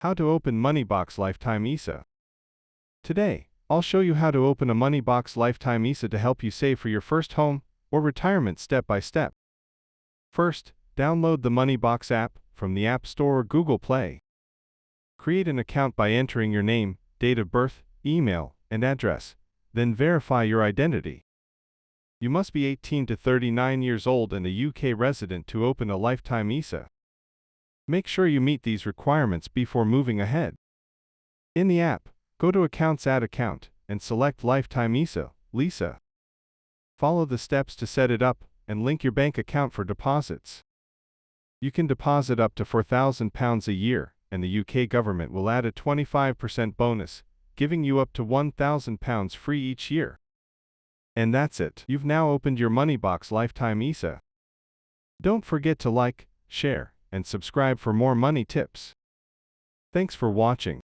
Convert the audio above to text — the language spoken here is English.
How to open Moneybox Lifetime ISA. Today, I'll show you how to open a Moneybox Lifetime ISA to help you save for your first home or retirement step by step. First, download the Moneybox app from the App Store or Google Play. Create an account by entering your name, date of birth, email, and address, then verify your identity. You must be 18 to 39 years old and a UK resident to open a Lifetime ISA. Make sure you meet these requirements before moving ahead. In the app, go to Accounts, Add Account, and select Lifetime ISA, LISA. Follow the steps to set it up and link your bank account for deposits. You can deposit up to £4,000 a year, and the UK government will add a 25% bonus, giving you up to £1,000 free each year. And that's it. You've now opened your Moneybox Lifetime ISA. Don't forget to like, share, and subscribe for more money tips. Thanks for watching.